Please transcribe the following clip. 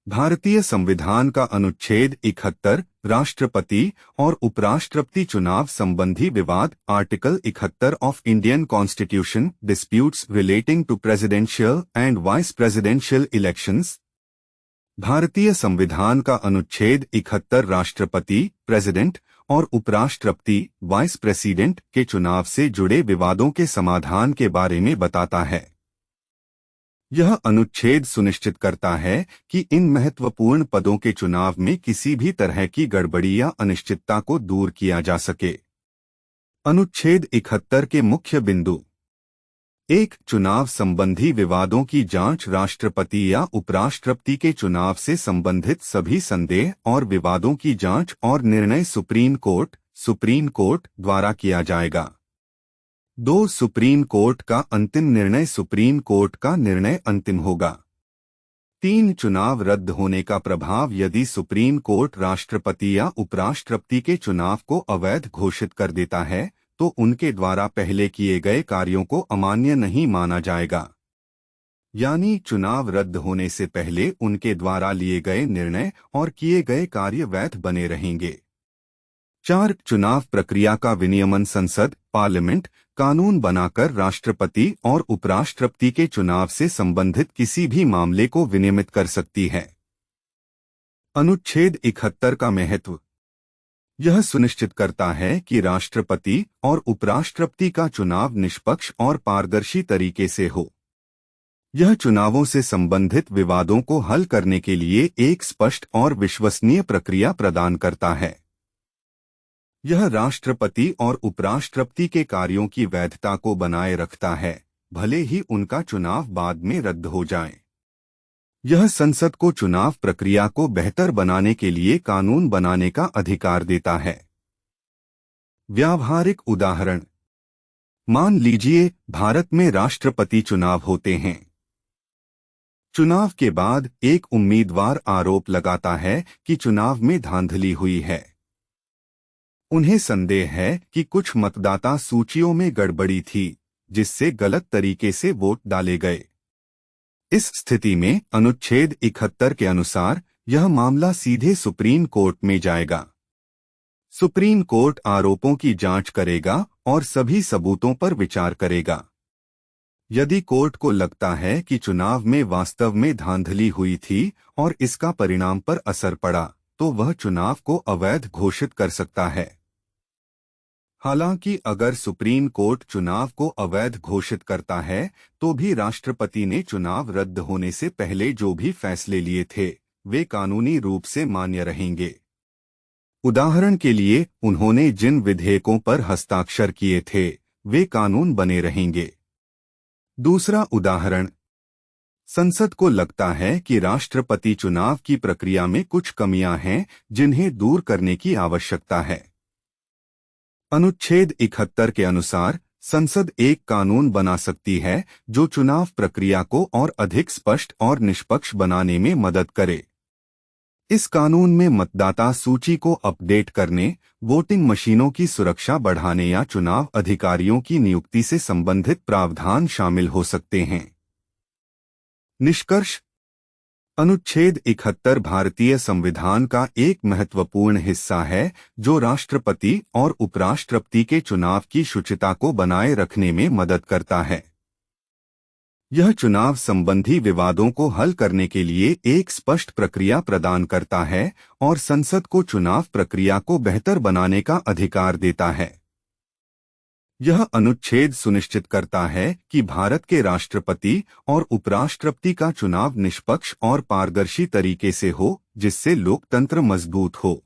भारतीय संविधान का अनुच्छेद 71 राष्ट्रपति और उपराष्ट्रपति चुनाव संबंधी विवाद article 71 of Indian constitution disputes relating to presidential and vice presidential elections. भारतीय संविधान का अनुच्छेद 71 राष्ट्रपति प्रेसिडेंट और उपराष्ट्रपति वाइस प्रेसिडेंट के चुनाव से जुड़े विवादों के समाधान के बारे में बताता है। यह अनुच्छेद सुनिश्चित करता है कि इन महत्वपूर्ण पदों के चुनाव में किसी भी तरह की गड़बड़ी या अनिश्चितता को दूर किया जा सके। अनुच्छेद 71 के मुख्य बिंदु: 1. चुनाव संबंधी विवादों की जांच। राष्ट्रपति या उपराष्ट्रपति के चुनाव से संबंधित सभी संदेह और विवादों की जांच और निर्णय सुप्रीम कोर्ट द्वारा किया जाएगा। 2. सुप्रीम कोर्ट का अंतिम निर्णय। सुप्रीम कोर्ट का निर्णय अंतिम होगा। 3. चुनाव रद्द होने का प्रभाव। यदि सुप्रीम कोर्ट राष्ट्रपति या उपराष्ट्रपति के चुनाव को अवैध घोषित कर देता है तो उनके द्वारा पहले किए गए कार्यों को अमान्य नहीं माना जाएगा, यानी चुनाव रद्द होने से पहले उनके द्वारा लिए गए निर्णय और किए गए कार्य वैध बने रहेंगे। 4. चुनाव प्रक्रिया का विनियमन। संसद पार्लियामेंट कानून बनाकर राष्ट्रपति और उपराष्ट्रपति के चुनाव से संबंधित किसी भी मामले को विनियमित कर सकती है। अनुच्छेद 71 का महत्व: यह सुनिश्चित करता है कि राष्ट्रपति और उपराष्ट्रपति का चुनाव निष्पक्ष और पारदर्शी तरीके से हो। यह चुनावों से संबंधित विवादों को हल करने के लिए एक स्पष्ट और विश्वसनीय प्रक्रिया प्रदान करता है। यह राष्ट्रपति और उपराष्ट्रपति के कार्यों की वैधता को बनाए रखता है, भले ही उनका चुनाव बाद में रद्द हो जाए। यह संसद को चुनाव प्रक्रिया को बेहतर बनाने के लिए कानून बनाने का अधिकार देता है। व्यावहारिक उदाहरण: मान लीजिए भारत में राष्ट्रपति चुनाव होते हैं। चुनाव के बाद एक उम्मीदवार आरोप लगाता है कि चुनाव में धांधली हुई है। उन्हें संदेह है कि कुछ मतदाता सूचियों में गड़बड़ी थी, जिससे गलत तरीके से वोट डाले गए। इस स्थिति में अनुच्छेद 71 के अनुसार यह मामला सीधे सुप्रीम कोर्ट में जाएगा। सुप्रीम कोर्ट आरोपों की जांच करेगा और सभी सबूतों पर विचार करेगा। यदि कोर्ट को लगता है कि चुनाव में वास्तव में धांधली हुई थी और इसका परिणाम पर असर पड़ा, तो वह चुनाव को अवैध घोषित कर सकता है। हालांकि अगर सुप्रीम कोर्ट चुनाव को अवैध घोषित करता है तो भी राष्ट्रपति ने चुनाव रद्द होने से पहले जो भी फैसले लिए थे वे कानूनी रूप से मान्य रहेंगे। उदाहरण के लिए, उन्होंने जिन विधेयकों पर हस्ताक्षर किए थे वे कानून बने रहेंगे। दूसरा उदाहरण: संसद को लगता है कि राष्ट्रपति चुनाव की प्रक्रिया में कुछ कमियां हैं जिन्हें दूर करने की आवश्यकता है। अनुच्छेद 71 के अनुसार संसद एक कानून बना सकती है जो चुनाव प्रक्रिया को और अधिक स्पष्ट और निष्पक्ष बनाने में मदद करे। इस कानून में मतदाता सूची को अपडेट करने, वोटिंग मशीनों की सुरक्षा बढ़ाने या चुनाव अधिकारियों की नियुक्ति से संबंधित प्रावधान शामिल हो सकते हैं। निष्कर्ष: अनुच्छेद 71 भारतीय संविधान का एक महत्वपूर्ण हिस्सा है जो राष्ट्रपति और उपराष्ट्रपति के चुनाव की शुचिता को बनाए रखने में मदद करता है। यह चुनाव संबंधी विवादों को हल करने के लिए एक स्पष्ट प्रक्रिया प्रदान करता है और संसद को चुनाव प्रक्रिया को बेहतर बनाने का अधिकार देता है। यह अनुच्छेद सुनिश्चित करता है कि भारत के राष्ट्रपति और उपराष्ट्रपति का चुनाव निष्पक्ष और पारदर्शी तरीके से हो, जिससे लोकतंत्र मजबूत हो।